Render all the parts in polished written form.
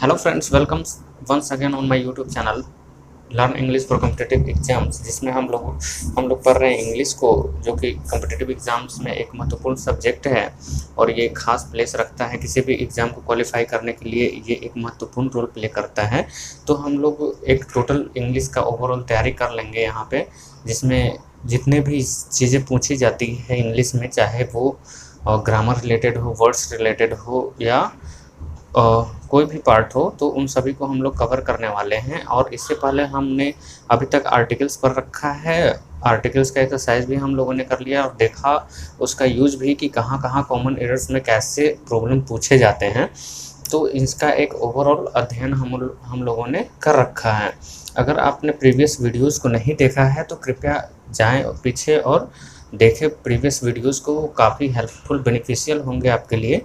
Hello friends, welcome once again on my YouTube channel learn English for competitive exams, जिसमें हम लोग पढ़ रहे हैं इंग्लिश को, जो कि कॉम्पिटिटिव एग्जाम्स में एक महत्वपूर्ण सब्जेक्ट है और ये खास प्लेस रखता है। किसी भी एग्ज़ाम को क्वालिफाई करने के लिए ये एक महत्वपूर्ण रोल प्ले करता है। तो हम लोग एक टोटल इंग्लिश का ओवरऑल तैयारी कर लेंगे यहाँ पे, जिसमें जितने भी चीज़ें पूछी जाती है इंग्लिश में, चाहे वो ग्रामर रिलेटेड हो, वर्ड्स रिलेटेड हो या कोई भी पार्ट हो, तो उन सभी को हम लोग कवर करने वाले हैं। और इससे पहले हमने अभी तक आर्टिकल्स पर रखा है। आर्टिकल्स का एक्सरसाइज भी हम लोगों ने कर लिया और देखा उसका यूज भी कि कहाँ कहाँ कॉमन एरर्स में कैसे प्रॉब्लम पूछे जाते हैं। तो इसका एक ओवरऑल अध्ययन हम लोगों ने कर रखा है। अगर आपने प्रीवियस वीडियोस को नहीं देखा है तो कृपया जाएं पीछे और देखें प्रीवियस वीडियोस को, वो काफ़ी हेल्पफुल बेनिफिशियल होंगे आपके लिए।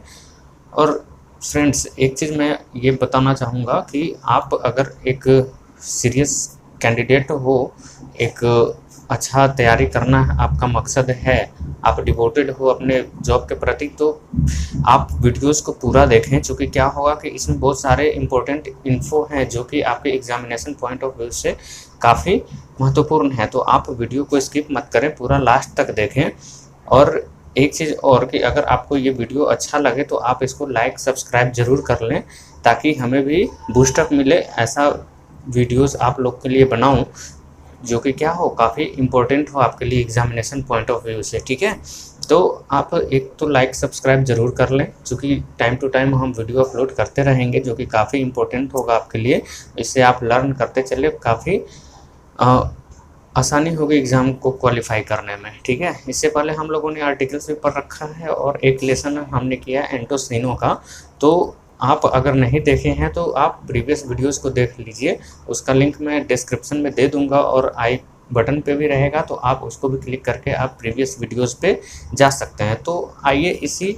और फ्रेंड्स, एक चीज़ मैं ये बताना चाहूँगा कि आप अगर एक सीरियस कैंडिडेट हो, एक अच्छा तैयारी करना आपका मकसद है, आप डिवोटेड हो अपने जॉब के प्रति, तो आप वीडियोस को पूरा देखें। क्योंकि क्या होगा कि इसमें बहुत सारे इम्पोर्टेंट इन्फो हैं जो कि आपके एग्जामिनेशन पॉइंट ऑफ व्यू से काफ़ी महत्वपूर्ण है। तो आप वीडियो को स्किप मत करें, पूरा लास्ट तक देखें। और एक चीज़ और कि अगर आपको ये वीडियो अच्छा लगे तो आप इसको लाइक सब्सक्राइब ज़रूर कर लें, ताकि हमें भी बूस्टअप मिले। ऐसा वीडियोस आप लोग के लिए बनाऊं जो कि क्या हो, काफ़ी इम्पोर्टेंट हो आपके लिए एग्जामिनेशन पॉइंट ऑफ व्यू से। ठीक है, तो आप एक तो लाइक सब्सक्राइब ज़रूर कर लें, क्योंकि टाइम टू टाइम हम वीडियो अपलोड करते रहेंगे, जो कि काफ़ी इम्पोर्टेंट होगा आपके लिए। इससे आप लर्न करते चले, काफ़ी आसानी होगी एग्ज़ाम को क्वालिफाई करने में। ठीक है, इससे पहले हम लोगों ने आर्टिकल्स भी पढ़ रखा है और एक लेसन हमने किया एंटोसिनो का। तो आप अगर नहीं देखे हैं तो आप प्रीवियस वीडियोस को देख लीजिए, उसका लिंक मैं डिस्क्रिप्शन में दे दूंगा और आई बटन पे भी रहेगा, तो आप उसको भी क्लिक करके आप प्रीवियस वीडियोस पे जा सकते हैं। तो आइए इसी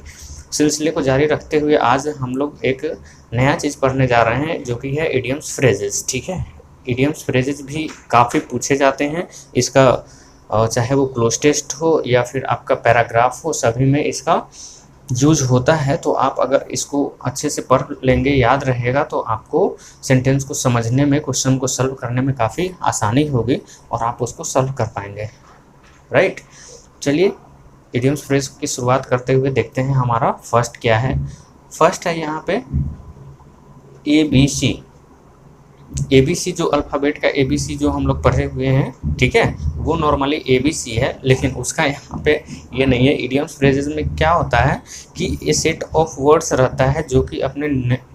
सिलसिले को जारी रखते हुए आज हम लोग एक नया चीज़ पढ़ने जा रहे हैं, जो कि है इडियम्स फ्रेजेस। ठीक है, इडियम्स फ्रेजेस भी काफ़ी पूछे जाते हैं। इसका चाहे वो क्लोज टेस्ट हो या फिर आपका पैराग्राफ हो, सभी में इसका यूज होता है। तो आप अगर इसको अच्छे से पढ़ लेंगे, याद रहेगा, तो आपको सेंटेंस को समझने में, क्वेश्चन को सॉल्व करने में काफ़ी आसानी होगी और आप उसको सॉल्व कर पाएंगे। राइट, चलिए इडियम्स फ्रेज की शुरुआत करते हुए देखते हैं हमारा फर्स्ट क्या है। फर्स्ट है यहाँ पे ABC। ABC जो अल्फ़ाबेट का ABC जो हम लोग पढ़े हुए हैं, ठीक है, वो नॉर्मली ABC है, लेकिन उसका यहाँ पे ये नहीं है। इडियम्स फ्रेजेस में क्या होता है कि ये सेट ऑफ वर्ड्स रहता है जो कि अपने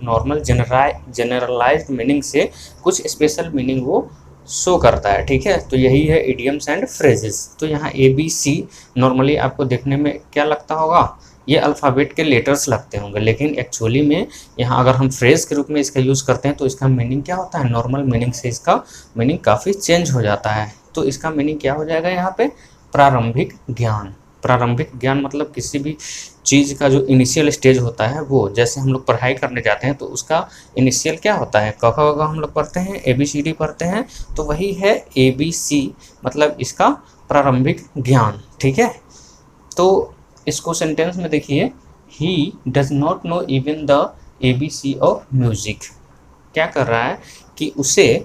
नॉर्मल जनरलाइज्ड मीनिंग से कुछ स्पेशल मीनिंग वो शो करता है। ठीक है, तो यही है इडियम्स एंड फ्रेजेस। तो यहाँ ABC नॉर्मली आपको देखने में क्या लगता होगा, ये अल्फ़ाबेट के लेटर्स लगते होंगे, लेकिन एक्चुअली में यहाँ अगर हम फ्रेज़ के रूप में इसका यूज़ करते हैं तो इसका मीनिंग क्या होता है, नॉर्मल मीनिंग से इसका मीनिंग काफ़ी चेंज हो जाता है। तो इसका मीनिंग क्या हो जाएगा यहाँ पे, प्रारंभिक ज्ञान। प्रारंभिक ज्ञान मतलब किसी भी चीज़ का जो इनिशियल स्टेज होता है, वो जैसे हम लोग पढ़ाई करने जाते हैं तो उसका इनिशियल क्या होता है, क ख ग हम लोग पढ़ते हैं, ABCD पढ़ते हैं, तो वही है ABC, मतलब इसका प्रारंभिक ज्ञान। ठीक है, तो इसको सेंटेंस में देखिए, he does not know even the ABC of music. क्या कर रहा है कि उसे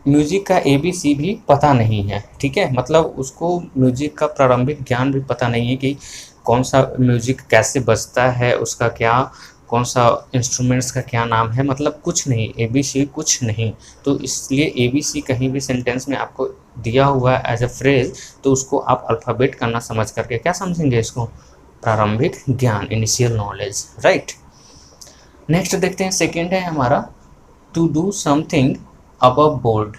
म्यूजिक का ABC भी पता नहीं है। ठीक है, मतलब उसको म्यूजिक का प्रारंभिक ज्ञान भी पता नहीं है कि कौन सा म्यूजिक कैसे बजता है, उसका क्या, कौन सा इंस्ट्रूमेंट्स का क्या नाम है, मतलब कुछ नहीं, ABC कुछ नहीं। तो इसलिए ABC कहीं भी सेंटेंस में आपको दिया हुआ है एज अ फ्रेज, तो उसको आप अल्फ़ाबेट का ना समझ करके क्या समझेंगे, इसको प्रारंभिक ज्ञान, इनिशियल नॉलेज। राइट, नेक्स्ट देखते हैं, सेकेंड है हमारा to do something above board.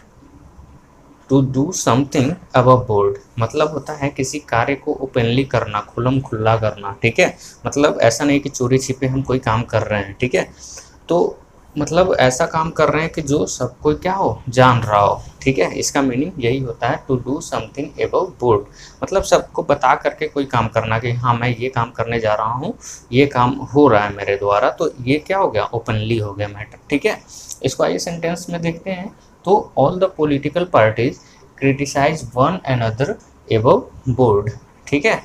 To do something above board मतलब होता है किसी कार्य को ओपनली करना, खुल्लम खुल्ला करना। ठीक है, मतलब ऐसा नहीं कि चोरी छिपे हम कोई काम कर रहे हैं। ठीक है, तो मतलब ऐसा काम कर रहे हैं कि जो सब कोई क्या हो, जान रहा हो। ठीक है, इसका मीनिंग यही होता है to do something above board, मतलब सबको बता करके कोई काम करना कि हाँ मैं ये काम करने जा रहा हूँ, ये काम हो रहा है मेरे द्वारा, तो ये क्या हो गया, ओपनली हो गया मैटर। ठीक है, इसको आइए सेंटेंस में देखते हैं। तो all the political parties criticise one another above board. ठीक है,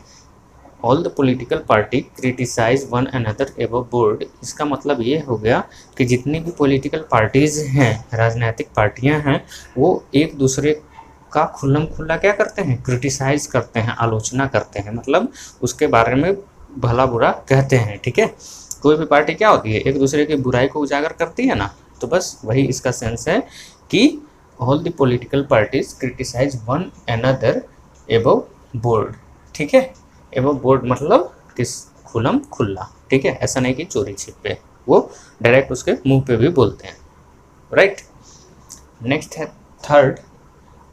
all the political party criticise one another above board, इसका मतलब ये हो गया कि जितनी भी पॉलिटिकल पार्टीज़ हैं, राजनीतिक पार्टियां हैं, वो एक दूसरे का खुल्लम खुल्ला क्या करते हैं, क्रिटिसाइज करते हैं, आलोचना करते हैं, मतलब उसके बारे में भला बुरा कहते हैं। ठीक है, कोई भी पार्टी क्या होती है, एक दूसरे की बुराई को उजागर करती है ना, तो बस वही इसका सेंस है कि all the political parties criticise one another above board. ठीक है, एबव बोर्ड मतलब किस, खुल्लम खुल्ला। ठीक है, ऐसा नहीं कि चोरी छिपे, वो डायरेक्ट उसके मुंह पे भी बोलते हैं। राइट, नेक्स्ट है third,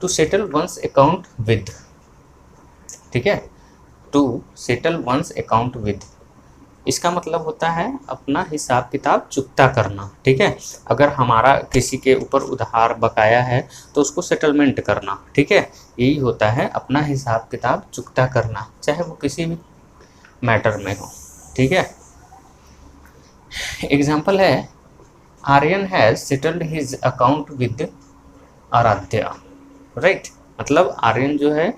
to settle once account with. ठीक है, to settle once account with, इसका मतलब होता है अपना हिसाब किताब चुकता करना। ठीक है, अगर हमारा किसी के ऊपर उधार बकाया है तो उसको सेटलमेंट करना। ठीक है, यही होता है अपना हिसाब किताब चुकता करना, चाहे वो किसी भी मैटर में हो। ठीक है, एग्जाम्पल है Aryan has settled his account with Aaradhya. Right, मतलब आर्यन जो है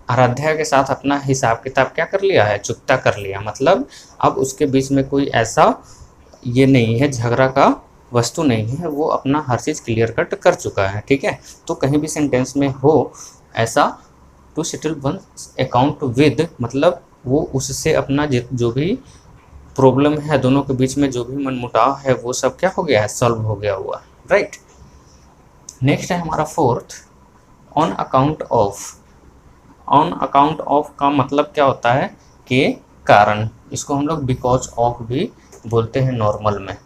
आराध्या के साथ अपना हिसाब किताब क्या कर लिया है, चुकता कर लिया। मतलब अब उसके बीच में कोई ऐसा ये नहीं है, झगड़ा का वस्तु नहीं है, वो अपना हर चीज़ क्लियर कट कर चुका है। ठीक है, तो कहीं भी सेंटेंस में हो ऐसा to settle one account with, मतलब वो उससे अपना जो भी प्रॉब्लम है, दोनों के बीच में जो भी मनमुटाव है, वो सब क्या हो गया है, सॉल्व हो गया हुआ। राइट, नेक्स्ट है हमारा fourth, on account of. On account of का मतलब क्या होता है, के कारण, इसको हम लोग बिकॉज ऑफ भी बोलते हैं नॉर्मल में।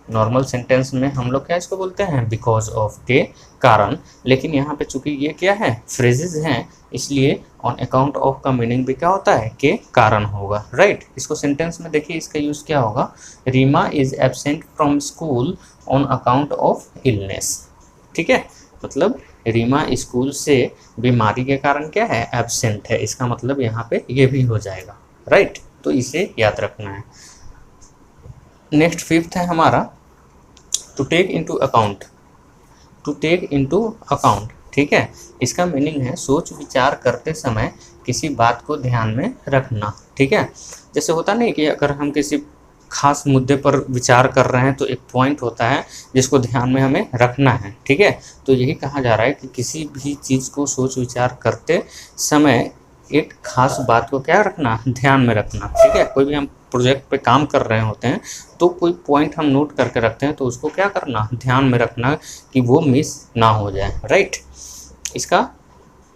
नॉर्मल सेंटेंस में हम लोग क्या इसको बोलते हैं, बिकॉज ऑफ, के कारण। लेकिन यहाँ पे चूंकि ये क्या है, फ्रेजेस हैं, इसलिए ऑन अकाउंट ऑफ का मीनिंग भी क्या होता है, के कारण होगा। राइट, इसको सेंटेंस में देखिए, इसका यूज क्या होगा, Reema is absent from school on account of illness. ठीक है, मतलब रीमा स्कूल से बीमारी के कारण क्या है, एब्सेंट है, इसका मतलब यहाँ पे ये भी हो जाएगा। राइट, तो इसे याद रखना है। नेक्स्ट फिफ्थ है हमारा to take into account. To take into account, ठीक है, इसका मीनिंग है सोच विचार करते समय किसी बात को ध्यान में रखना। ठीक है, जैसे होता नहीं कि अगर हम किसी खास मुद्दे पर विचार कर रहे हैं तो एक पॉइंट होता है जिसको ध्यान में हमें रखना है। ठीक है, तो यही कहा जा रहा है कि किसी भी चीज़ को सोच विचार करते समय एक खास बात को क्या रखना, ध्यान में रखना। ठीक है, कोई भी हम प्रोजेक्ट पे काम कर रहे होते हैं तो कोई पॉइंट हम नोट करके रखते हैं तो उसको क्या करना, ध्यान में रखना कि वो मिस ना हो जाए। राइट, इसका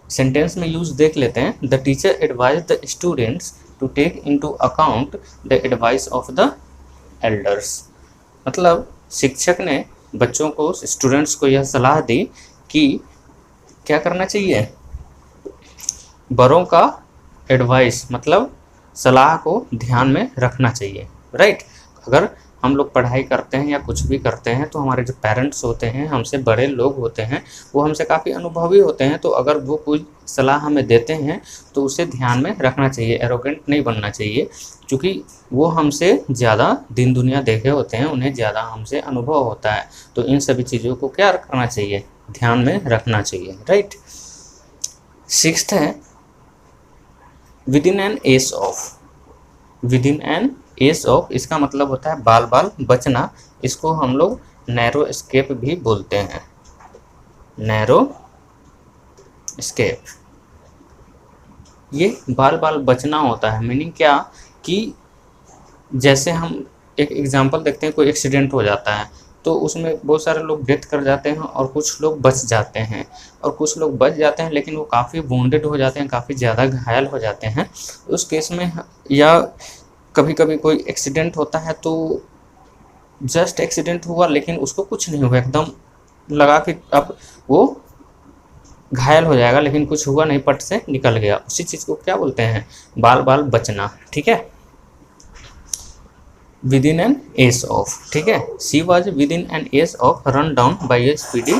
सेंटेंस में यूज देख लेते हैं। The teacher advise the students to take into account the advice of the elders, मतलब शिक्षक ने बच्चों को, स्टूडेंट्स को यह सलाह दी कि क्या करना चाहिए, बड़ों का एडवाइस मतलब सलाह को ध्यान में रखना चाहिए। राइट, अगर हम लोग पढ़ाई करते हैं या कुछ भी करते हैं तो हमारे जो पेरेंट्स होते हैं, हमसे बड़े लोग होते हैं, वो हमसे काफ़ी अनुभवी होते हैं, तो अगर वो कोई सलाह हमें देते हैं तो उसे ध्यान में रखना चाहिए, एरोगेंट नहीं बनना चाहिए, क्योंकि वो हमसे ज़्यादा दिन दुनिया देखे होते हैं, उन्हें ज़्यादा हमसे अनुभव होता है, तो इन सभी चीज़ों को क्या करना चाहिए, ध्यान में रखना चाहिए। राइट, सिक्स्थ है within an age of. Within an age of, इसका मतलब होता है बाल बाल बचना, इसको हम लोग नैरो एस्केप भी बोलते हैं, नैरो एस्केप। ये बाल बाल बचना होता है, मीनिंग क्या कि जैसे हम एक एग्जांपल देखते हैं, कोई एक्सीडेंट हो जाता है तो उसमें बहुत सारे लोग डेथ कर जाते हैं और कुछ लोग बच जाते हैं, और कुछ लोग बच जाते हैं लेकिन वो काफ़ी वुंडेड हो जाते हैं, काफ़ी ज़्यादा घायल हो जाते हैं। उस केस में, या कभी कभी कोई एक्सीडेंट होता है तो जस्ट एक्सीडेंट हुआ लेकिन उसको कुछ नहीं हुआ, एकदम लगा कि अब वो घायल हो जाएगा लेकिन कुछ हुआ नहीं, पट से निकल गया, उसी चीज़ को क्या बोलते हैं, बाल बाल बचना। ठीक है, within an age of. ठीक है, she was within an age of run down by a speedy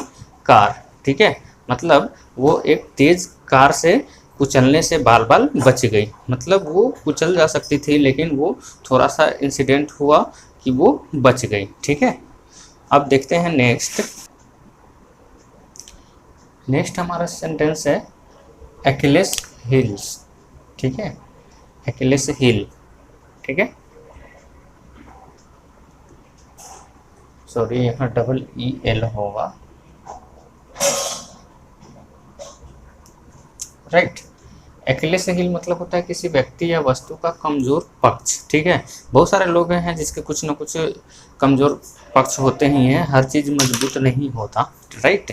car. ठीक है, मतलब वो एक तेज कार से कुचलने से बाल बाल बच गई, मतलब वो कुचल जा सकती थी लेकिन वो थोड़ा सा इंसिडेंट हुआ कि वो बच गई। ठीक है, अब देखते हैं नेक्स्ट हमारा सेंटेंस है एक्लेस हिल्स। ठीक है, एक्लेस हील, ठीक है, सॉरी यहाँ डबल ई एल होगा, राइट। एक्लेस हील मतलब होता है किसी व्यक्ति या वस्तु का कमजोर पक्ष, ठीक है। बहुत सारे लोग हैं जिसके कुछ ना कुछ कमजोर पक्ष होते ही हैं, हर चीज़ मजबूत नहीं होता, राइट।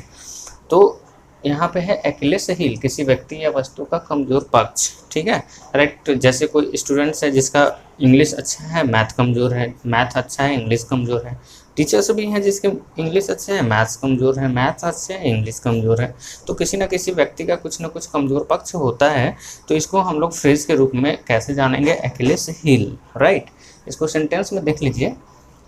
तो यहाँ पे है एक्लेस हील, किसी व्यक्ति या वस्तु का कमजोर पक्ष, ठीक है, राइट। जैसे कोई स्टूडेंट्स है जिसका इंग्लिश अच्छा है, मैथ कमजोर है, मैथ अच्छा है, इंग्लिश कमजोर है। टीचर्स भी हैं जिसके इंग्लिश अच्छे हैं, मैथ्स कमजोर है, मैथ्स अच्छे हैं, इंग्लिश कमजोर है। तो किसी न किसी व्यक्ति का कुछ न कुछ कमजोर पक्ष होता है, तो इसको हम लोग फ्रेज के रूप में कैसे जानेंगे, एक्लेस हील, राइट। इसको सेंटेंस में देख लीजिए,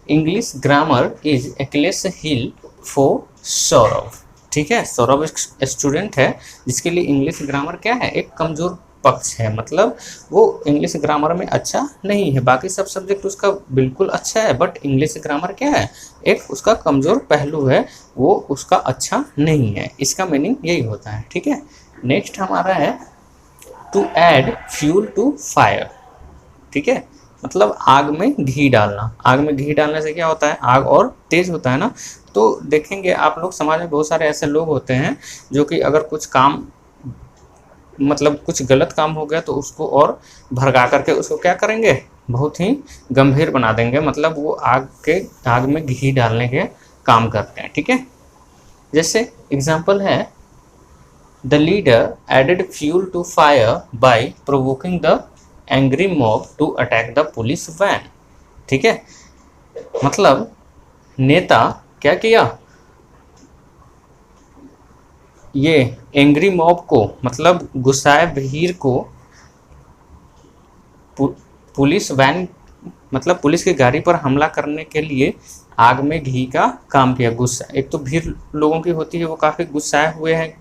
English grammar is Achilles heel for Saurabh, ठीक है। सौरभ एक स्टूडेंट है जिसके लिए इंग्लिश ग्रामर क्या है, एक कमजोर पक्ष है, मतलब वो इंग्लिश ग्रामर में अच्छा नहीं है। बाकी सब सब्जेक्ट उसका बिल्कुल अच्छा है, बट इंग्लिश ग्रामर क्या है, एक उसका कमजोर पहलू है, वो उसका अच्छा नहीं है। इसका मीनिंग यही होता है, ठीक है। नेक्स्ट हमारा है to add fuel to fire, ठीक है, मतलब आग में घी डालना। आग में घी डालने से क्या होता है, आग और तेज होता है ना। तो देखेंगे आप लोग, समाज में बहुत सारे ऐसे लोग होते हैं जो कि अगर कुछ काम, मतलब कुछ गलत काम हो गया तो उसको और भड़का करके उसको क्या करेंगे, बहुत ही गंभीर बना देंगे, मतलब वो आग में घी डालने के काम करते हैं, ठीक है। जैसे एग्जांपल है, the leader added fuel to fire by provoking the angry mob to attack the police van, ठीक है। मतलब नेता क्या किया, ये एंग्री मॉब को, मतलब गुस्साए भीड़ को पुलिस वैन, मतलब पुलिस की गाड़ी पर हमला करने के लिए आग में घी का काम किया। गुस्सा, एक तो भीड़ लोगों की होती है, वो काफ़ी गुस्साए हुए हैं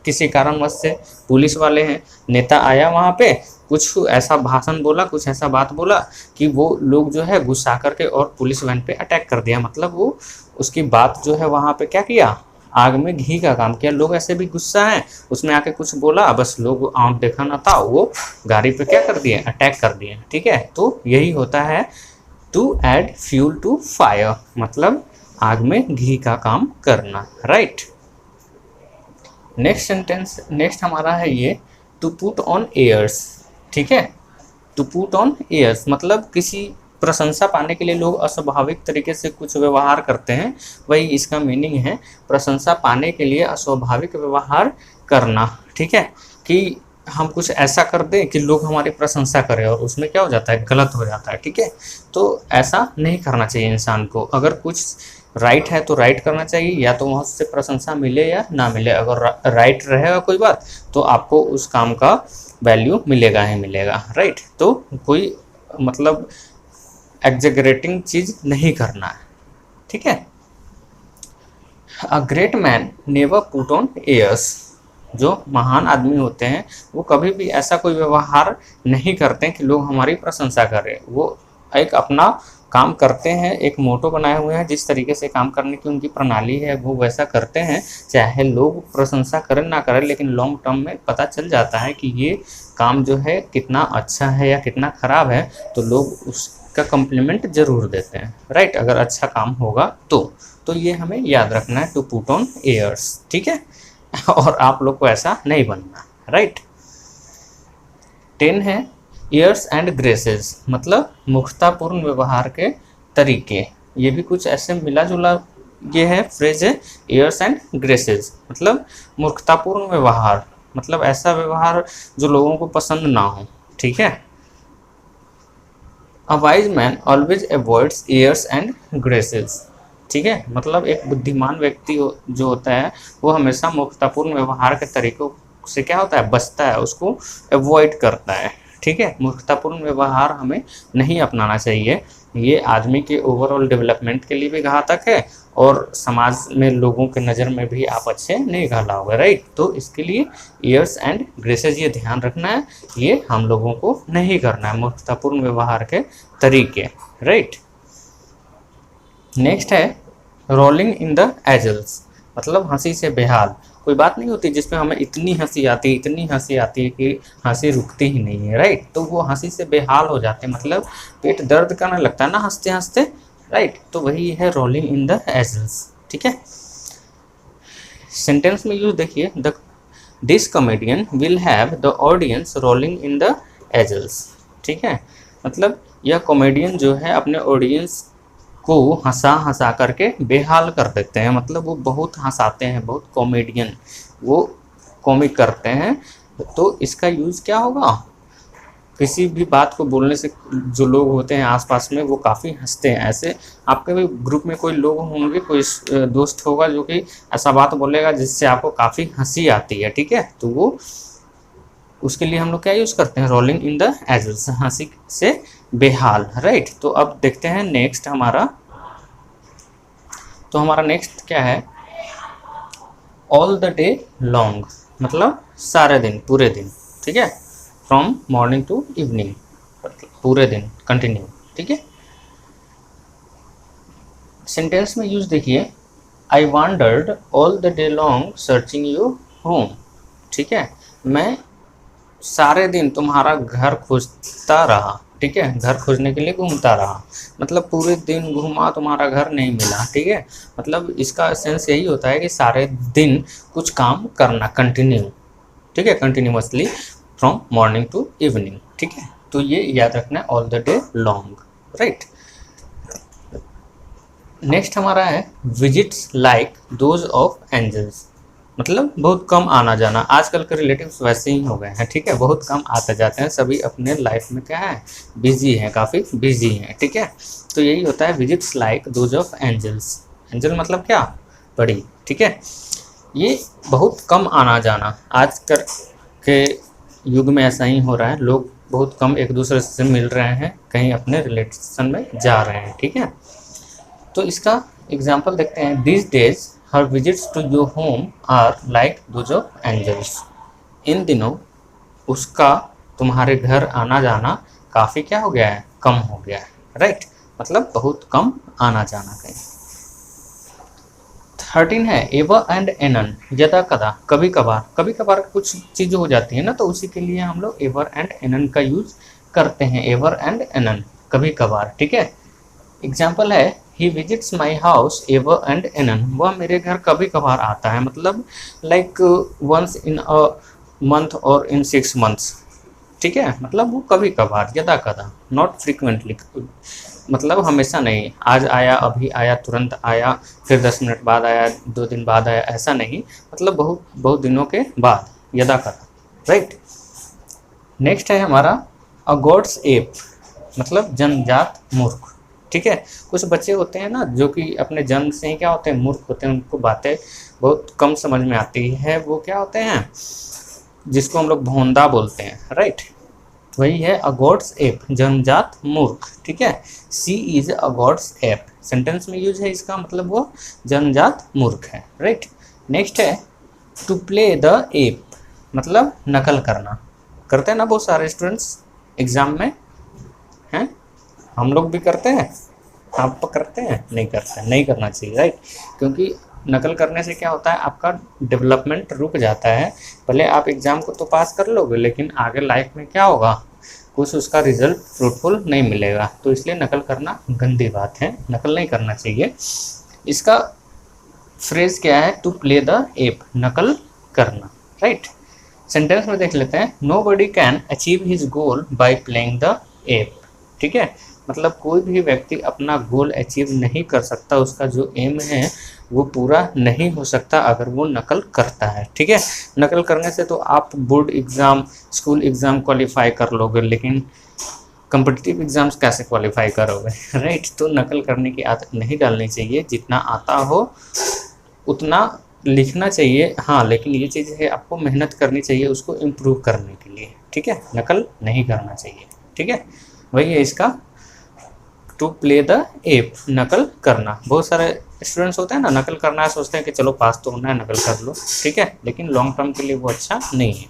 किसी कारणवश से, पुलिस वाले हैं, नेता आया वहाँ पे, कुछ ऐसा भाषण बोला, कुछ ऐसा बात बोला कि वो लोग जो है गुस्सा करके और पुलिस वैन पे अटैक कर दिया। मतलब वो उसकी बात जो है वहाँ पे क्या किया, आग में घी का काम किया। लोग ऐसे भी गुस्सा हैं, उसमें आके कुछ बोला, बस लोग आंख देखा ना था, वो गाड़ी पे क्या कर दिए, अटैक कर दिए, ठीक है। तो यही होता है to add fuel to fire, मतलब आग में घी का काम करना, राइट। नेक्स्ट सेंटेंस, नेक्स्ट हमारा है ये, टू पुट ऑन एयर्स, ठीक है। टू पुट ऑन एयर्स मतलब किसी प्रशंसा पाने के लिए लोग अस्वाभाविक तरीके से कुछ व्यवहार करते हैं, वही इसका मीनिंग है, प्रशंसा पाने के लिए अस्वाभाविक व्यवहार करना, ठीक है। कि हम कुछ ऐसा कर दें कि लोग हमारी प्रशंसा करें और उसमें क्या हो जाता है, गलत हो जाता है, ठीक है। तो ऐसा नहीं करना चाहिए इंसान को। अगर कुछ राइट है तो राइट करना चाहिए, या तो वहाँ से प्रशंसा मिले या ना मिले। अगर राइट रहेगा कोई बात तो आपको उस काम का वैल्यू मिलेगा ही मिलेगा, राइट। तो कोई मतलब एग्जेगरेटिंग चीज़ नहीं करना है, ठीक है। A great man never put on airs, जो महान आदमी होते हैं वो कभी भी ऐसा कोई व्यवहार नहीं करते कि लोग हमारी प्रशंसा करें। वो एक अपना काम करते हैं, एक मोटो बनाए हुए हैं, जिस तरीके से काम करने की उनकी प्रणाली है वो वैसा करते हैं, चाहे लोग प्रशंसा करें ना करें, लेकिन लॉन्ग टर्म में पता चल जाता है कि ये काम जो है कितना अच्छा है या कितना ख़राब है, तो लोग उसका कम्प्लीमेंट ज़रूर देते हैं, राइट। अगर अच्छा काम होगा तो ये हमें याद रखना है, टू पुट ऑन एयर्स, ठीक है। और आप लोग को ऐसा नहीं बनना, राइट। 10 है एयर्स एंड ग्रेसेस, मतलब मुख्तापूर्ण व्यवहार के तरीके। ये भी कुछ ऐसे मिला जुला ये है फ्रेज है, एयर्स एंड ग्रेसेस मतलब मूर्खतापूर्ण व्यवहार, मतलब ऐसा व्यवहार जो लोगों को पसंद ना हो, ठीक है। A wise man always avoids airs and graces, ठीक है। मतलब एक बुद्धिमान व्यक्ति जो होता है वो हमेशा मूर्खतापूर्ण व्यवहार के तरीकों से क्या होता है, बचता है, उसको अवॉइड करता है, ठीक है। मूर्खतापूर्ण व्यवहार हमें नहीं अपनाना चाहिए, ये आदमी के ओवरऑल डेवलपमेंट के लिए भी घातक है और समाज में लोगों के नज़र में भी आप अच्छे नहीं कहलाओगे, राइट। तो इसके लिए एयर्स एंड ग्रेसेस ये ध्यान रखना है, ये हम लोगों को नहीं करना है, मूर्खतापूर्ण व्यवहार के तरीके, राइट। नेक्स्ट है रोलिंग इन द एजल्स, मतलब हंसी से बेहाल। कोई बात नहीं होती जिसमें हमें इतनी हंसी आती है कि हंसी रुकती ही नहीं है, राइट। तो वो हंसी से बेहाल हो जाते हैं, मतलब पेट दर्द करने लगता है ना हंसते हंसते, राइट। तो वही है रोलिंग इन द एजल्स, ठीक है। सेंटेंस में यूज देखिए, the this comedian will have the audience rolling in the एजल्स, ठीक है। मतलब यह कॉमेडियन जो है अपने ऑडियंस को हंसा करके बेहाल कर देते हैं, मतलब वो बहुत हंसाते हैं, बहुत कॉमेडियन, वो कॉमिक करते हैं। तो इसका यूज़ क्या होगा, किसी भी बात को बोलने से जो लोग होते हैं आसपास में वो काफ़ी हंसते हैं। ऐसे आपके भी ग्रुप में कोई लोग होंगे, कोई दोस्त होगा जो कि ऐसा बात बोलेगा जिससे आपको काफ़ी हंसी आती है, ठीक है। तो वो उसके लिए हम लोग क्या यूज़ करते हैं, रोलिंग इन द एजल्स, हंसी से बेहाल, राइट। तो अब देखते हैं नेक्स्ट हमारा, तो हमारा नेक्स्ट क्या है, ऑल द डे लॉन्ग, मतलब सारे दिन, पूरे दिन, ठीक है। फ्रॉम मॉर्निंग टू इवनिंग, पूरे दिन कंटिन्यू, ठीक है। सेंटेंस में यूज देखिए, I wandered all the day long searching your home, ठीक है। मैं सारे दिन तुम्हारा घर खोजता रहा, ठीक है, घर खोजने के लिए घूमता रहा, मतलब पूरे दिन घूमा, तुम्हारा घर नहीं मिला, ठीक है। मतलब इसका सेंस यही होता है कि सारे दिन कुछ काम करना, कंटिन्यू, ठीक है, continuously from morning to evening, ठीक है। तो ये याद रखना है, all the day long, right. Next हमारा है visits like those of angels, मतलब बहुत कम आना जाना। आजकल के रिलेटिव्स वैसे ही हो गए हैं, ठीक है, बहुत कम आते जाते हैं, सभी अपने लाइफ में क्या है, बिजी हैं, काफ़ी बिजी हैं, ठीक है। तो यही होता है visits like those of angels, angel मतलब क्या, परी, ठीक है। ये बहुत कम आना जाना, आजकल के युग में ऐसा ही हो रहा है, लोग बहुत कम एक दूसरे से मिल रहे हैं, कहीं अपने रिलेशन में जा रहे हैं, ठीक है। तो इसका एग्जाम्पल देखते हैं, this days her visits to your home are like those of angels, इन दिनों उसका तुम्हारे घर आना जाना काफ़ी क्या हो गया है, कम हो गया है, राइट। मतलब बहुत कम आना जाना कहीं। 13 है एवर एंड एनन, यदा कदा, कभी कभार कुछ चीज़ हो जाती है ना, तो उसी के लिए हम लोग एवर एंड एनन का यूज करते हैं, एवर एंड एनन, कभी कभार, ठीक है। एग्जाम्पल है, he visits my house ever and anon, वह मेरे घर कभी कभार आता है, मतलब like once in a month और इन 6 months, ठीक है। मतलब वो कभी कभार, यदा कदा, नॉट फ्रिक्वेंटली, मतलब हमेशा नहीं, आज आया, अभी आया, तुरंत आया, फिर 10 मिनट बाद आया, 2 दिन बाद आया, ऐसा नहीं, मतलब बहुत बहुत दिनों के बाद, यदा कदा, राइट। नेक्स्ट है हमारा अ गॉड्स एप, मतलब जन्मजात मूर्ख, ठीक है। कुछ बच्चे होते हैं ना जो कि अपने जन्म से ही क्या होते हैं, मूर्ख होते हैं, उनको बातें बहुत कम समझ में आती है, वो क्या होते हैं, जिसको हम लोग भोंदा बोलते हैं, राइट। वही है अ गॉड्स एप, जन्मजात मूर्ख, ठीक है। She is a god's ape, sentence में यूज है इसका, मतलब वो जन्मजात मूर्ख है, राइट। नेक्स्ट है टू प्ले द एप, मतलब नकल करना, करते हैं ना बहुत सारे स्टूडेंट्स एग्जाम में, हैं, हम लोग भी करते हैं, आप करते हैं, नहीं करते हैं, नहीं करना चाहिए, राइट। क्योंकि नकल करने से क्या होता है, आपका डेवलपमेंट रुक जाता है, भले आप एग्ज़ाम को तो पास कर लोगे, लेकिन आगे लाइफ में क्या होगा, कुछ उसका रिजल्ट फ्रूटफुल नहीं मिलेगा। तो इसलिए नकल करना गंदी बात है, नकल नहीं करना चाहिए। इसका फ्रेज क्या है, टू प्ले द एप, नकल करना, राइट। सेंटेंस में देख लेते हैं, nobody can achieve his goal by playing the ape, ठीक है। मतलब कोई भी व्यक्ति अपना गोल अचीव नहीं कर सकता, उसका जो एम है वो पूरा नहीं हो सकता अगर वो नकल करता है, ठीक है। नकल करने से तो आप board exam, school exam qualify कर लोगे, लेकिन कॉम्पिटिटिव एग्ज़ाम्स कैसे क्वालिफाई करोगे, राइट। तो नकल करने की आदत नहीं डालनी चाहिए, जितना आता हो उतना लिखना चाहिए, हाँ, लेकिन ये चीज़ है आपको मेहनत करनी चाहिए उसको इम्प्रूव करने के लिए, ठीक है। नकल नहीं करना चाहिए, ठीक है। वही है इसका टू प्ले द एप, नकल करना। बहुत सारे स्टूडेंट्स होते हैं ना, नकल करना है, सोचते हैं कि चलो पास तो होना है, नकल कर लो, ठीक है, लेकिन लॉन्ग टर्म के लिए वो अच्छा नहीं है।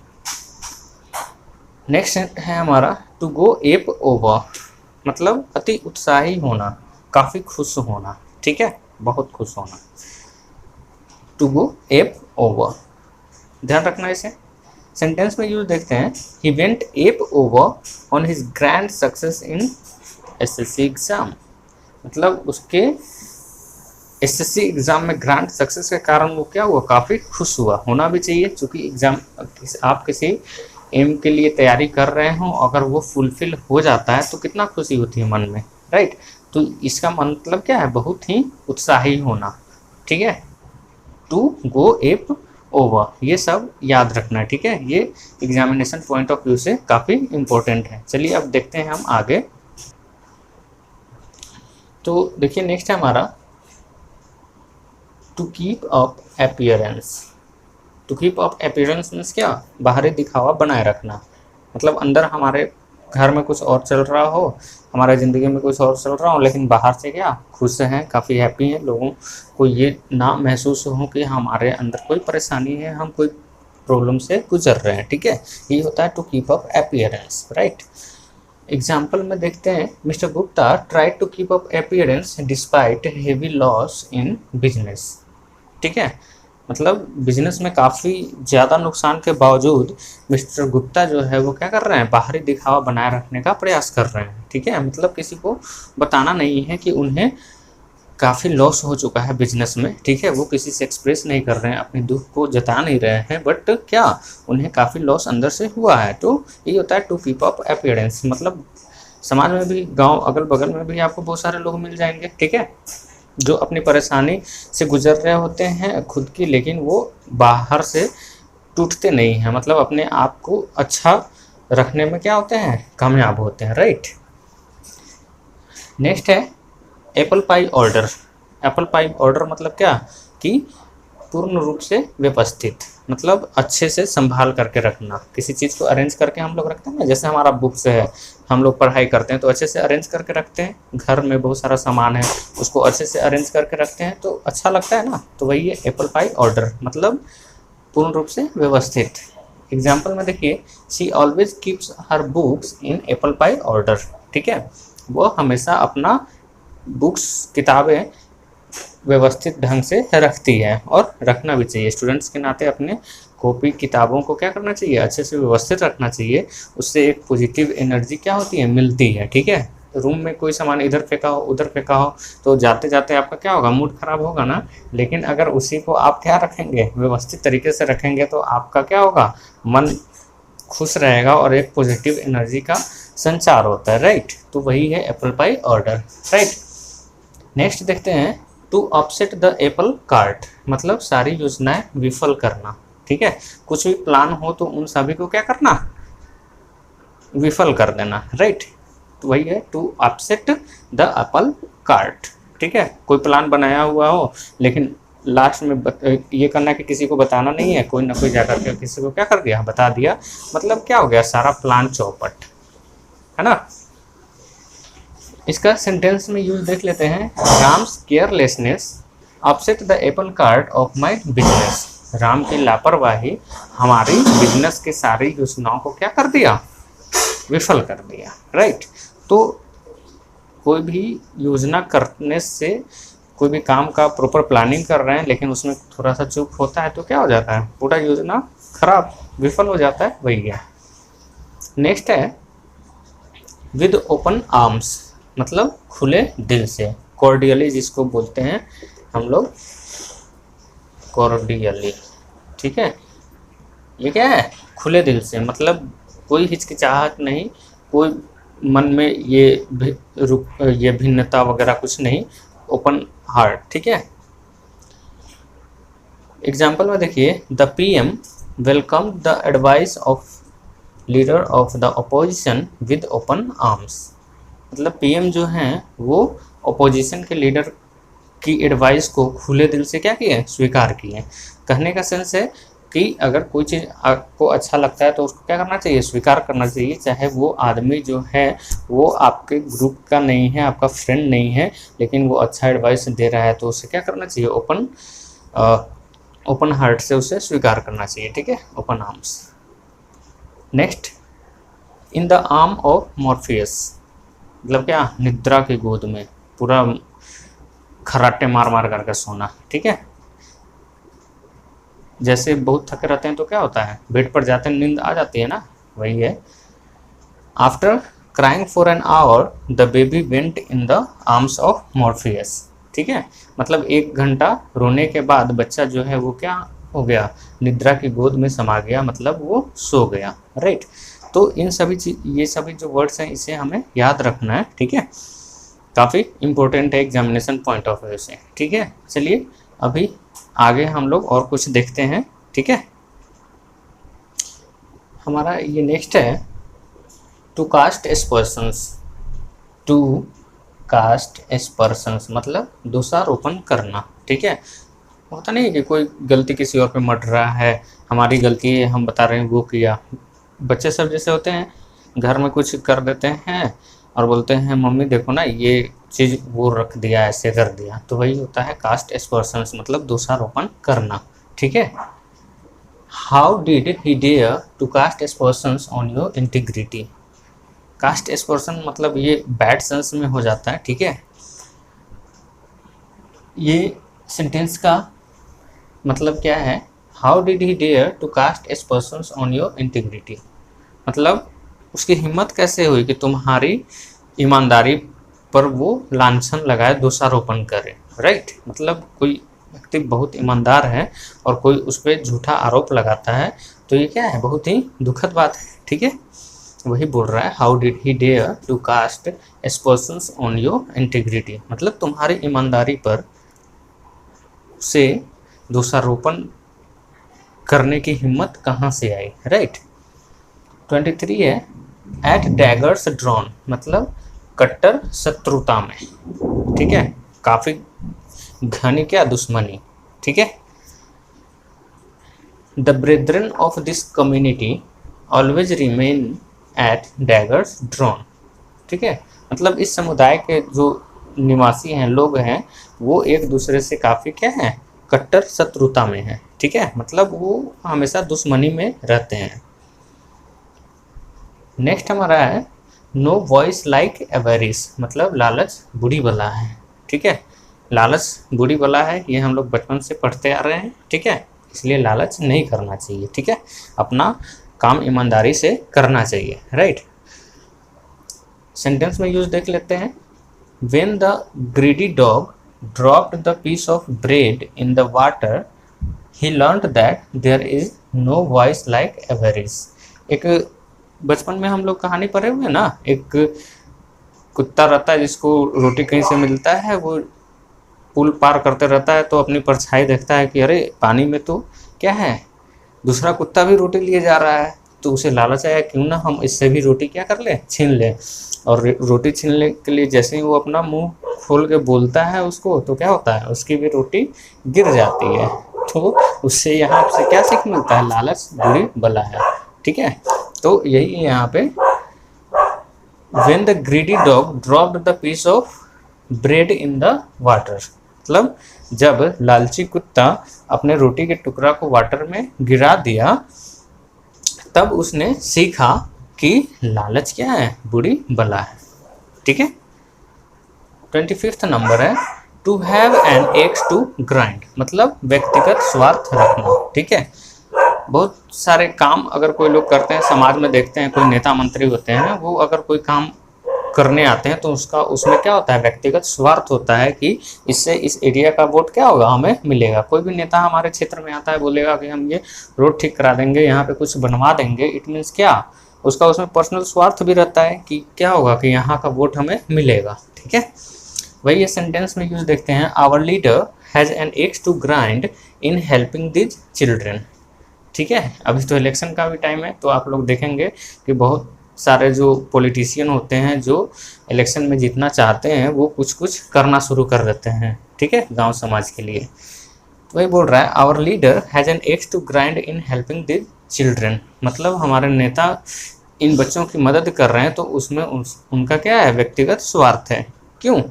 नेक्स्ट है हमारा टू गो एप ओवर, मतलब अति उत्साही होना, काफ़ी खुश होना, ठीक है, बहुत खुश होना, टू गो एप ओवर। ध्यान रखना इसे। सेंटेंस में यूज देखते हैं, he went app over on his grand success in SSC exam. मतलब उसके एसएससी एग्जाम में ग्रैंड सक्सेस के कारण वो क्या हुआ, काफ़ी खुश हुआ। होना भी चाहिए, क्योंकि एग्जाम आप किसी एम के लिए तैयारी कर रहे हो, अगर वो फुलफिल हो जाता है तो कितना खुशी होती है मन में, राइट। तो इसका मतलब क्या है, बहुत ही उत्साही होना, ठीक है। टू गो एप ओवर, ये सब याद रखना है, ठीक है। ये एग्जामिनेशन पॉइंट ऑफ व्यू से काफ़ी इंपॉर्टेंट है। चलिए अब देखते हैं हम आगे। तो देखिए नेक्स्ट है हमारा to keep up appearance. To keep up appearance means क्या, बाहरी दिखावा बनाए रखना। मतलब अंदर हमारे घर में कुछ और चल रहा हो, हमारे ज़िंदगी में कुछ और चल रहा हो, लेकिन बाहर से क्या खुश हैं, काफ़ी हैप्पी हैं, लोगों को ये ना महसूस हो कि हमारे अंदर कोई परेशानी है, हम कोई प्रॉब्लम से गुजर रहे हैं, ठीक है। ये होता है to keep up appearance, right. Example में देखते हैं, mister Gupta tried to keep up appearance despite heavy loss in business, ठीक है। मतलब बिजनेस में काफ़ी ज़्यादा नुकसान के बावजूद मिस्टर गुप्ता जो है वो क्या कर रहे हैं, बाहरी दिखावा बनाए रखने का प्रयास कर रहे हैं, ठीक है। मतलब किसी को बताना नहीं है कि उन्हें काफ़ी लॉस हो चुका है बिजनेस में, ठीक है। वो किसी से एक्सप्रेस नहीं कर रहे हैं, अपने दुख को जता नहीं रहे हैं, बट क्या उन्हें काफ़ी लॉस अंदर से हुआ है। तो ये होता है टू कीप अप अपीयरेंस। मतलब समाज में भी, गांव अगल बगल में भी आपको बहुत सारे लोग मिल जाएंगे, ठीक है, जो अपनी परेशानी से गुजर रहे होते हैं खुद की, लेकिन वो बाहर से टूटते नहीं हैं। मतलब अपने आप को अच्छा रखने में क्या होते हैं, कामयाब होते हैं, राइट। नेक्स्ट है apple pie order. Apple pie order मतलब क्या, कि पूर्ण रूप से व्यवस्थित, मतलब अच्छे से संभाल करके रखना। किसी चीज़ को अरेंज करके हम लोग रखते हैं ना, जैसे हमारा बुक्स है, हम लोग पढ़ाई करते हैं तो अच्छे से अरेंज करके रखते हैं। घर में बहुत सारा सामान है, उसको अच्छे से अरेंज करके रखते हैं तो अच्छा लगता है ना। तो वही है एप्पल पाई ऑर्डर, मतलब पूर्ण रूप से व्यवस्थित। एग्जाम्पल में देखिए, she always keeps her books in Apple pie order, ठीक है। वो हमेशा अपना बुक्स, किताबें व्यवस्थित ढंग से रखती है, और रखना भी चाहिए। स्टूडेंट्स के नाते अपने कॉपी किताबों को क्या करना चाहिए, अच्छे से व्यवस्थित रखना चाहिए। उससे एक पॉजिटिव एनर्जी क्या होती है, मिलती है, ठीक है। रूम में कोई सामान इधर फेंका हो उधर फेंका हो तो जाते जाते आपका क्या होगा, मूड खराब होगा ना। लेकिन अगर उसी को आप क्या रखेंगे, व्यवस्थित तरीके से रखेंगे तो आपका क्या होगा, मन खुश रहेगा और एक पॉजिटिव एनर्जी का संचार होता है, राइट। तो वही है apple pie order, right. Next देखते हैं to upset the apple cart, मतलब सारी योजनाएं विफल करना, ठीक है। कुछ भी प्लान हो तो उन सभी को क्या करना, विफल कर देना, राइट। तो वही है to upset the apple cart, ठीक है। कोई प्लान बनाया हुआ हो लेकिन लास्ट में ये करना कि किसी को बताना नहीं है, कोई ना कोई जाकर के किसी को क्या कर दिया, बता दिया, मतलब क्या हो गया, सारा प्लान चौपट, है ना। इसका सेंटेंस में यूज देख लेते हैं, Ram's carelessness upset the apple cart of my business. Ram की लापरवाही हमारी बिजनेस की सारी योजनाओं को क्या कर दिया, विफल कर दिया, राइट। तो कोई भी योजना करने से, कोई भी काम का प्रॉपर प्लानिंग कर रहे हैं लेकिन उसमें थोड़ा सा चूक होता है तो क्या हो जाता है, पूरा योजना खराब, विफल हो जाता है, वही है। नेक्स्ट है विद ओपन आर्म्स, मतलब खुले दिल से, कॉर्डियली जिसको बोलते हैं हम लोग, कॉर्डियली, ठीक है। ये क्या है, खुले दिल से, मतलब कोई हिचकिचाहट नहीं, कोई मन में ये भिन्नता वगैरह कुछ नहीं, ओपन हार्ट, ठीक है। एग्जाम्पल में देखिए, the PM welcome the advice of leader of the opposition with open arms. मतलब पीएम जो हैं वो अपोजिशन के लीडर की एडवाइस को खुले दिल से क्या किए, स्वीकार किए। कहने का सेंस है कि अगर कोई चीज़ आपको अच्छा लगता है तो उसको क्या करना चाहिए, स्वीकार करना चाहिए। चाहे वो आदमी जो है वो आपके ग्रुप का नहीं है, आपका फ्रेंड नहीं है, लेकिन वो अच्छा एडवाइस दे रहा है तो उसे क्या करना चाहिए, ओपन हार्ट से उसे स्वीकार करना चाहिए, ठीक है, open arms. Next, in the arm of Morpheus, मतलब क्या, निद्रा की गोद में, पूरा खर्राटे मार मार करके सोना, ठीक है। जैसे बहुत थके रहते हैं तो क्या होता है, बेड पर जाते हैं नींद आ जाती है ना, वही है। After crying for an hour the baby went in the arms of Morpheus. ठीक है, मतलब 1 घंटा रोने के बाद बच्चा जो है वो क्या हो गया, निद्रा की गोद में समा गया, मतलब वो सो गया, राइट। तो इन सभी चीज, ये सभी जो वर्ड्स हैं इसे हमें याद रखना है, ठीक है, काफ़ी इम्पोर्टेंट है एग्जामिनेशन पॉइंट ऑफ व्यू से, ठीक है। चलिए अभी आगे हम लोग और कुछ देखते हैं, ठीक है। हमारा ये नेक्स्ट है टू कास्ट एस्पर्सन्स। टू कास्ट एस्पर्सन्स मतलब दोषारोपण करना, ठीक है। होता नहीं है कि कोई गलती किसी और पे मट रहा है, हमारी गलती है, हम बता रहे हैं वो किया। बच्चे सब जैसे होते हैं, घर में कुछ कर देते हैं और बोलते हैं मम्मी देखो ना ये चीज़ वो रख दिया, ऐसे कर दिया, तो वही होता है कास्ट एस्पर्सन्स मतलब दोषारोपण करना, ठीक है। How did he dare to cast aspersions on your integrity. Cast aspersion मतलब ये बैड सेंस में हो जाता है, ठीक है। ये सेंटेंस का मतलब क्या है, how did he dare to cast aspersions on your integrity, मतलब उसकी हिम्मत कैसे हुई कि तुम्हारी ईमानदारी पर वो लांछन लगाए, दोषारोपण करे, राइट। मतलब कोई व्यक्ति बहुत ईमानदार है और कोई उस पर झूठा आरोप लगाता है, तो ये क्या है, बहुत ही दुखद बात है, ठीक है। वही बोल रहा है how did he dare to cast aspersions on your integrity, मतलब तुम्हारी ईमानदारी पर से दोषारोपण करने की हिम्मत कहाँ से आई, राइट। 23 है एट डैगर्स ड्रॉन मतलब कट्टर शत्रुता में, ठीक है, काफ़ी घनी क्या दुश्मनी, ठीक है। The brethren of this community always remain at daggers drawn, ठीक है, मतलब इस समुदाय के जो निवासी हैं, लोग हैं, वो एक दूसरे से काफ़ी क्या है, कट्टर शत्रुता में है, ठीक है, मतलब वो हमेशा दुश्मनी में रहते हैं। नेक्स्ट हमारा है नो वॉइस लाइक एवेरिस मतलब लालच बुरी बला है, ठीक है। लालच बुरी बला है, ये हम लोग बचपन से पढ़ते आ रहे हैं, ठीक है, इसलिए लालच नहीं करना चाहिए, ठीक है, अपना काम ईमानदारी से करना चाहिए, राइट। सेंटेंस में यूज देख लेते हैं। When the greedy dog dropped the piece of bread in the water he learned that there is no vice like avarice. एक बचपन में हम लोग कहानी पढ़े हुए ना, एक कुत्ता रहता है जिसको रोटी कहीं से मिलता है, वो पुल पार करते रहता है तो अपनी परछाई देखता है कि अरे पानी में तो क्या है, दूसरा कुत्ता भी रोटी लिए जा रहा है, तो उसे लालच आया क्यों ना हम इससे भी रोटी क्या कर ले, छीन ले। और रोटी छीनने के लिए जैसे ही वो अपना मुंह खोल के बोलता है उसको, तो क्या होता है, उसकी भी रोटी गिर जाती है। तो उससे यहाँ से क्या सीख मिलता है, लालच बुरी बला है, ठीक है। तो यही है यहाँ पे when the greedy dog dropped the piece of bread in the water, मतलब जब लालची कुत्ता अपने रोटी के टुकड़ा को वाटर में गिरा दिया, तब उसने सीखा कि लालच क्या है, बुरी बला है, ठीक है। 25वां नंबर है to have an axe to grind मतलब व्यक्तिगत स्वार्थ रखना, ठीक है। बहुत सारे काम अगर कोई लोग करते हैं, समाज में देखते हैं कोई नेता मंत्री होते हैं, वो अगर कोई काम करने आते हैं तो उसमें क्या होता है, व्यक्तिगत स्वार्थ होता है कि इससे इस एरिया का वोट क्या होगा, हमें मिलेगा। कोई भी नेता हमारे क्षेत्र में आता है, बोलेगा कि हम ये रोड ठीक करा देंगे, यहाँ पे कुछ बनवा देंगे, इट मीन्स क्या, उसका उसमें पर्सनल स्वार्थ भी रहता है कि क्या होगा कि यहाँ का वोट हमें मिलेगा, ठीक है। वही ये सेंटेंस में यूज देखते हैं our leader has an axe to grind in helping these children, ठीक है। अभी तो इलेक्शन का भी टाइम है, तो आप लोग देखेंगे कि बहुत सारे जो पॉलिटिशियन होते हैं जो इलेक्शन में जीतना चाहते हैं, वो कुछ कुछ करना शुरू कर देते हैं, ठीक है, गांव समाज के लिए। तो वही बोल रहा है our leader has an axe to grind in helping this children, मतलब हमारे नेता इन बच्चों की मदद कर रहे हैं, तो उसमें उनका क्या है, व्यक्तिगत स्वार्थ है। क्यों?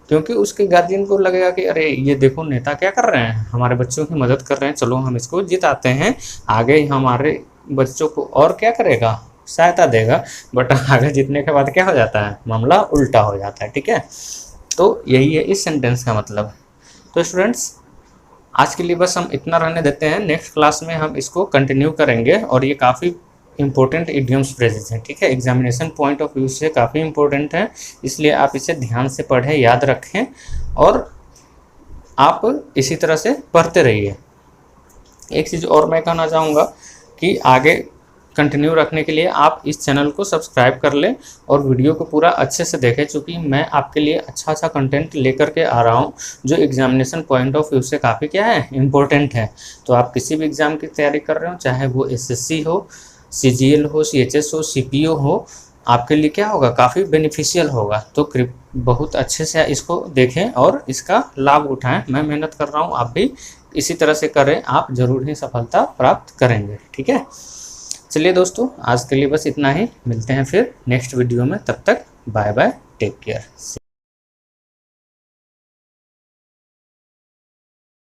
क्योंकि उसके गार्जियन को लगेगा कि अरे ये देखो नेता क्या कर रहे हैं, हमारे बच्चों की मदद कर रहे हैं, चलो हम इसको जिताते हैं, आगे हमारे बच्चों को और क्या करेगा, सहायता देगा। बट आगे जीतने के बाद क्या हो जाता है, मामला उल्टा हो जाता है, ठीक है। तो यही है इस सेंटेंस का मतलब। तो स्टूडेंट्स आज के लिए बस हम इतना रहने देते हैं, नेक्स्ट क्लास में हम इसको कंटिन्यू करेंगे और ये काफ़ी इंपॉर्टेंट इडियम्स फ्रेजेस हैं, ठीक है, एग्जामिनेशन पॉइंट ऑफ व्यू से काफ़ी इंपॉर्टेंट है, इसलिए आप इसे ध्यान से पढ़ें, याद रखें और आप इसी तरह से पढ़ते रहिए। एक चीज़ और मैं कहना चाहूँगा कि आगे कंटिन्यू रखने के लिए आप इस चैनल को सब्सक्राइब कर लें और वीडियो को पूरा अच्छे से देखें, क्योंकि मैं आपके लिए अच्छा कंटेंट लेकर के आ रहा हूँ जो एग्जामिनेशन पॉइंट ऑफ व्यू से काफ़ी क्या है, इम्पोर्टेंट है। तो आप किसी भी एग्ज़ाम की तैयारी कर रहे हो, चाहे वो एसएससी हो, सीजीएल हो, सीएचएस हो, सीपीओ हो, आपके लिए क्या होगा, काफ़ी बेनिफिशियल होगा। तो बहुत अच्छे से इसको देखें और इसका लाभ उठाएं। मैं मेहनत कर रहा हूँ, आप भी इसी तरह से करें, आप ज़रूर ही सफलता प्राप्त करेंगे, ठीक है। चलिए दोस्तों, आज के लिए बस इतना ही, मिलते हैं फिर नेक्स्ट वीडियो में, तब तक बाय बाय, टेक केयर।